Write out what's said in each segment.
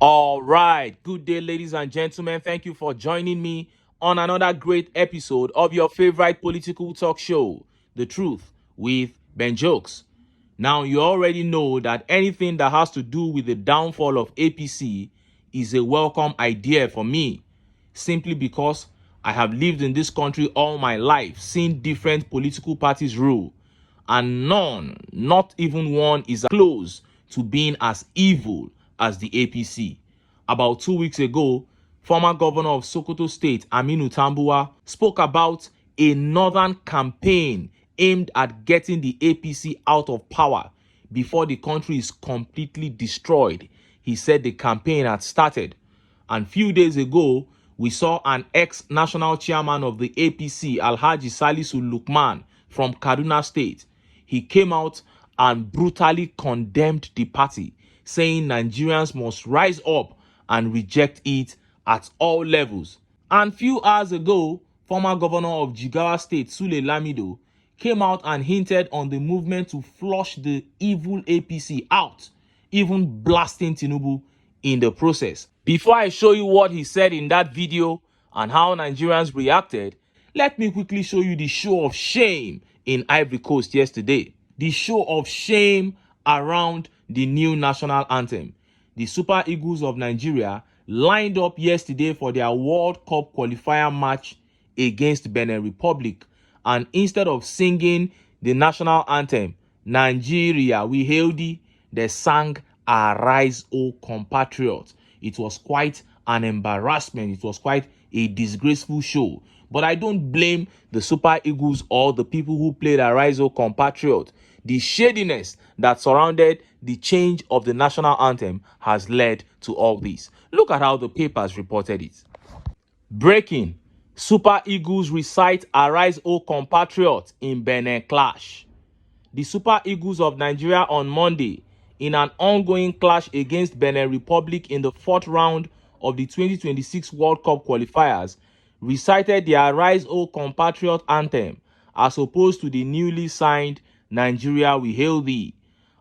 All right, good day, ladies and gentlemen. Thank you for joining me on another great episode of your favorite political talk show, The Truth with Ben Jokes. Now, you already know that anything that has to do with the downfall of APC is a welcome idea for me, simply because I have lived in this country all my life, seen different political parties rule, and none, not even one, is close to being as evil as the APC. About 2 weeks ago, former governor of Sokoto State, Aminu Tambuwa, spoke about a northern campaign aimed at getting the APC out of power before the country is completely destroyed. He said the campaign had started. And few days ago, we saw an ex-national chairman of the APC, Alhaji Salisu Lukman from Kaduna State. He came out and brutally condemned the party, saying Nigerians must rise up and reject it at all levels. And few hours ago, former governor of Jigawa State, Sule Lamido, came out and hinted on the movement to flush the evil APC out, even blasting Tinubu in the process. Before I show you what he said in that video and how Nigerians reacted, let me quickly show you the show of shame in Ivory Coast yesterday. The show of shame around the new national anthem. The Super Eagles of Nigeria lined up yesterday for their World Cup qualifier match against Benin Republic, and instead of singing the national anthem, Nigeria we hail thee, they sang Arise O Compatriots. It was quite an embarrassment. It was quite a disgraceful show. But I don't blame the Super Eagles or the people who played Arise O Compatriot. The shadiness that surrounded the change of the national anthem has led to all this. Look at how the papers reported it. Breaking: Super Eagles recite Arise O Compatriot in Benin clash. The Super Eagles of Nigeria on Monday, in an ongoing clash against Benin Republic in the fourth round of the 2026 World Cup qualifiers, recited the Arise O Compatriot anthem as opposed to the newly signed Nigeria We Hail Thee.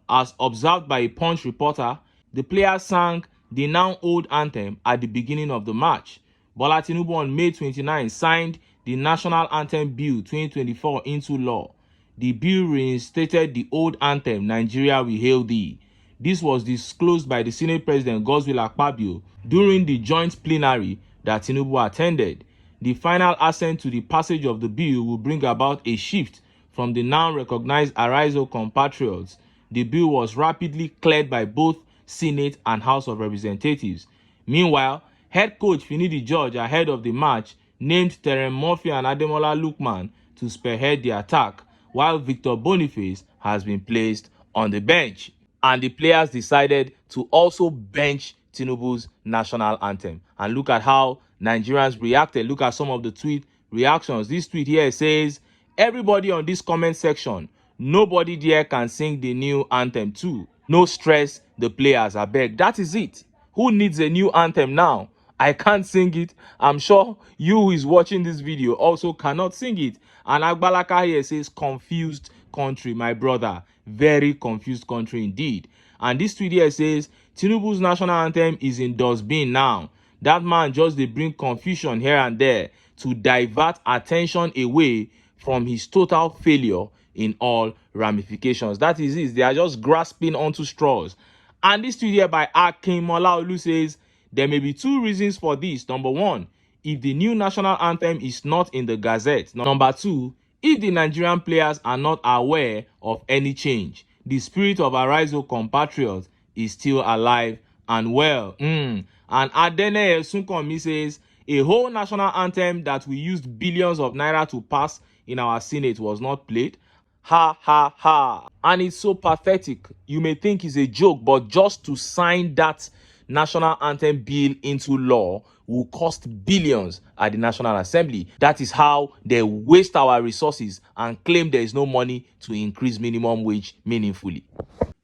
As observed by a Punch reporter, the players sang the now old anthem at the beginning of the match. Bola Tinubu on May 29 signed the National Anthem Bill 2024 into law. The bill reinstated the old anthem, Nigeria We Hail Thee. This was disclosed by the Senate President Godswill Akpabio during the joint plenary that Tinubu attended. The final assent to the passage of the bill will bring about a shift from the now recognized Arise O Compatriots. The bill was rapidly cleared by both Senate and House of Representatives. Meanwhile, head coach Finidi George, ahead of the match, named Terem Murphy and Ademola Lookman to spearhead the attack, while Victor Boniface has been placed on the bench. And the players decided to also bench Tinubu's national anthem. And look at how Nigerians reacted. Look at some of the tweet reactions. This tweet here says, everybody on this comment section, nobody there can sing the new anthem too. No stress, the players, I beg. That is it. Who needs a new anthem now? I can't sing it. I'm sure you who is watching this video also cannot sing it. And Agbalaka here says, confused country, my brother. Very confused country indeed. And this tweet here says, Tinubu's national anthem is in dustbin now. That man just they bring confusion here and there to divert attention away from his total failure in all ramifications. That is it. They are just grasping onto straws. And this tweet here by Akin Molaolu says, there may be two reasons for this. Number one, if the new national anthem is not in the Gazette. Number two, if the Nigerian players are not aware of any change. The spirit of Arise O Compatriots is still alive and well. And Adene Sunkomi says, a whole national anthem that we used billions of naira to pass in our Senate was not played. Ha ha ha. And it's so pathetic. You may think it's a joke, but just to sign that national anthem bill into law will cost billions at the National Assembly. That is how they waste our resources and claim there is no money to increase minimum wage meaningfully.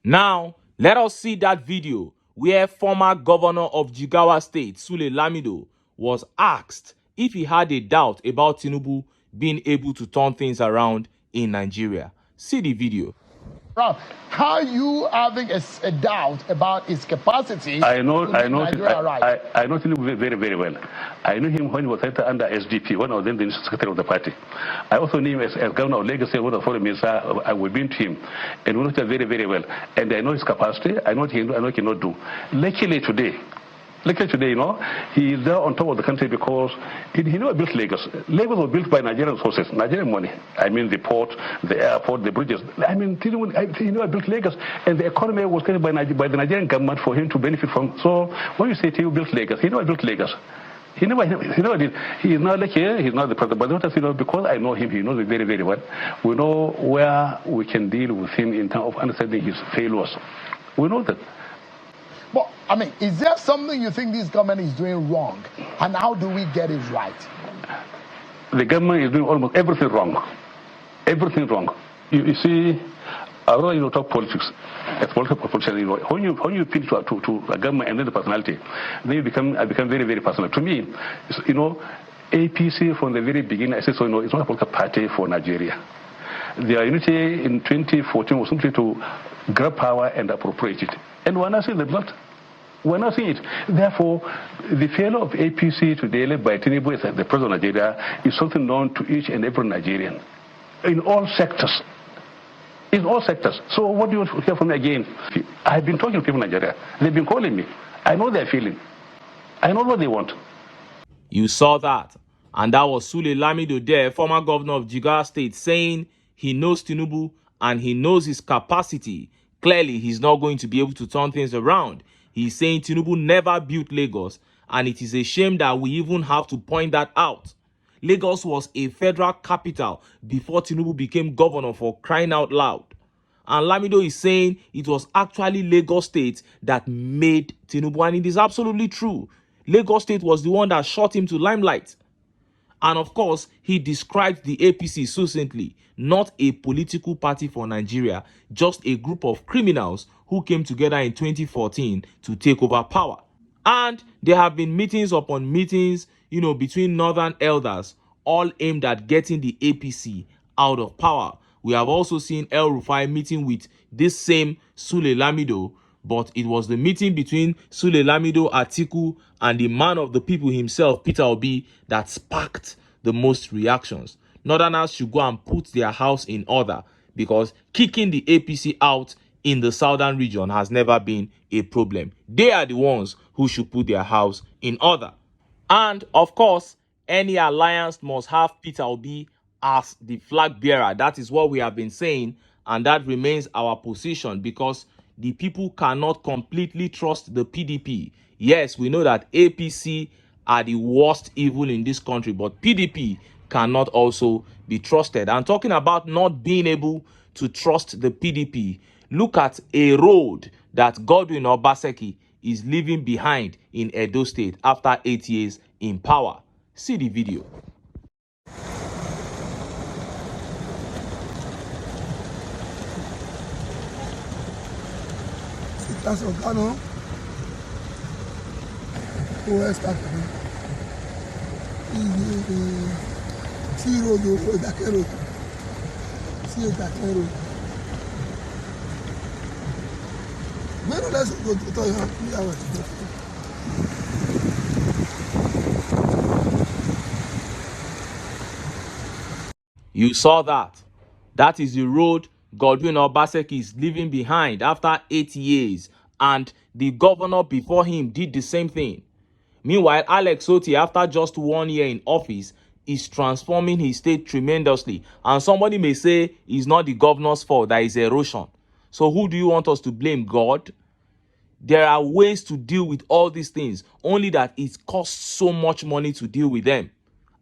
Now, let us see that video where former governor of Jigawa State, Sule Lamido, was asked if he had a doubt about Tinubu being able to turn things around in Nigeria. See the video. How you having a doubt about his capacity? I know Tinubu very, very well. I knew him when he was under SDP, when I was then the secretary of the party. I also knew him as governor of Lagos, when I was foreign minister. I would been to him, and we know him very, very well. And I know his capacity. I know what he cannot do. Luckily today, he is there on top of the country because he never built Lagos. Lagos was built by Nigerian resources, Nigerian money. I mean, the port, the airport, the bridges. I mean, he never built Lagos, and the economy was created by the Nigerian government for him to benefit from. So when you say he built Lagos, he never built Lagos. He never did. He is not lucky. He's not the president. But what because I know him, he knows me very, very well. We know where we can deal with him in terms of understanding his failures. We know that. But, I mean, is there something you think this government is doing wrong? And how do we get it right? The government is doing almost everything wrong. Everything wrong. You see, I don't talk politics. As political politician, when you pitch to a government and then the personality, then I become very, very personal. To me, APC from the very beginning, I said, it's not a political party for Nigeria. Their unity in 2014 was simply to grab power and appropriate it. And we're not seeing the result. We're not seeing it. Therefore, the failure of APC today, led by Tinubu as the president of Nigeria, is something known to each and every Nigerian in all sectors. In all sectors. So what do you want to hear from me again? I've been talking to people in Nigeria. They've been calling me. I know their feeling. I know what they want. You saw that. And that was Sule Lamido there, former governor of Jigawa State, saying he knows Tinubu and he knows his capacity. Clearly, he's not going to be able to turn things around. He's saying Tinubu never built Lagos, and it is a shame that we even have to point that out. Lagos was a federal capital before Tinubu became governor, for crying out loud. And Lamido is saying it was actually Lagos State that made Tinubu, and it is absolutely true. Lagos State was the one that shot him to limelight. And of course, he described the APC succinctly, not a political party for Nigeria, just a group of criminals who came together in 2014 to take over power. And there have been meetings upon meetings, between northern elders, all aimed at getting the APC out of power. We have also seen El Rufai meeting with this same Sule Lamido, but it was the meeting between Sule Lamido, Atiku, and the man of the people himself, Peter Obi, that sparked the most reactions. Northerners should go and put their house in order, because kicking the APC out in the southern region has never been a problem. They are the ones who should put their house in order. And of course, any alliance must have Peter Obi as the flag bearer. That is what we have been saying, and that remains our position, because the people cannot completely trust the PDP. Yes, we know that APC are the worst evil in this country, but PDP cannot also be trusted. And talking about not being able to trust the PDP, look at a road that Godwin Obaseki is leaving behind in Edo State after 8 years in power. See the video. That's Ogano. Who else started? See road, Dake road. See Dake road. When let's go to tell you. You saw that. That is the road Godwin Obaseki is leaving behind after 8 years, and the governor before him did the same thing. Meanwhile, Alex Otti, after just 1 year in office, is transforming his state tremendously. And somebody may say it's not the governor's fault, that is erosion. So who do you want us to blame? God? There are ways to deal with all these things, only that it costs so much money to deal with them.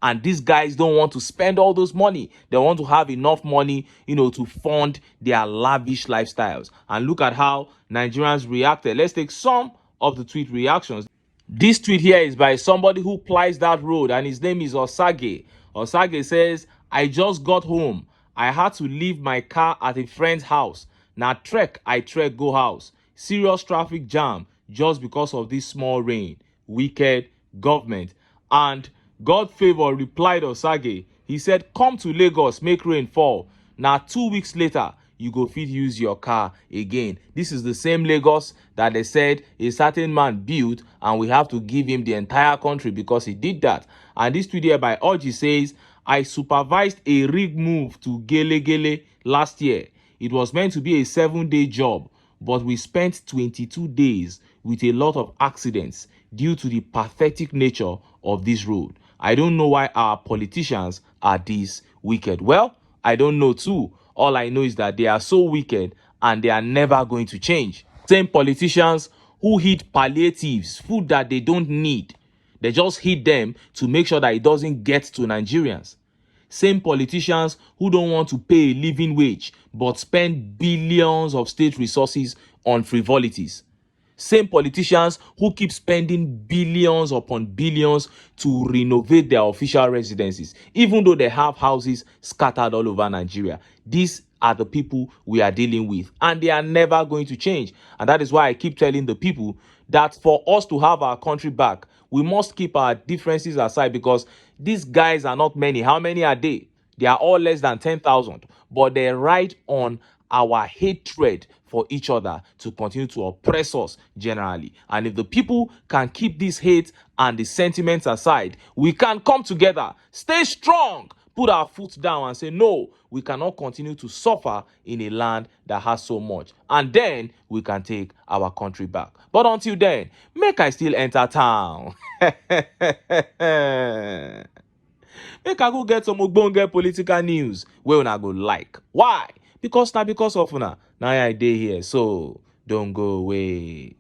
And these guys don't want to spend all those money. They want to have enough money, to fund their lavish lifestyles. And look at how Nigerians reacted. Let's take some of the tweet reactions. This tweet here is by somebody who plies that road, and his name is Osage. Osage says, I just got home. I had to leave my car at a friend's house. Now trek, I trek go house. Serious traffic jam just because of this small rain. Wicked government. And God favor replied Osage. He said, come to Lagos, make rain fall. Now 2 weeks later, you go fit use your car again. This is the same Lagos that they said a certain man built and we have to give him the entire country because he did that. And this tweet here by Oji says, I supervised a rig move to Gele Gele last year. It was meant to be a 7-day job, but we spent 22 days with a lot of accidents due to the pathetic nature of this road. I don't know why our politicians are this wicked. Well, I don't know too. All I know is that they are so wicked and they are never going to change. Same politicians who hid palliatives, food that they don't need. They just hid them to make sure that it doesn't get to Nigerians. Same politicians who don't want to pay a living wage but spend billions of state resources on frivolities. Same politicians who keep spending billions upon billions to renovate their official residences, even though they have houses scattered all over Nigeria. These are the people we are dealing with, and they are never going to change. And that is why I keep telling the people that for us to have our country back, we must keep our differences aside, because these guys are not many. How many are they? They are all less than 10,000, but they ride on our hatred for each other to continue to oppress us generally. And if the people can keep this hate and the sentiments aside, we can come together, stay strong, put our foot down and say, no, we cannot continue to suffer in a land that has so much. And then we can take our country back. But until then, make I still enter town. Make I go get some ogbonge political news wey una go like. Why? Because of una. Now I dey here, so don't go away.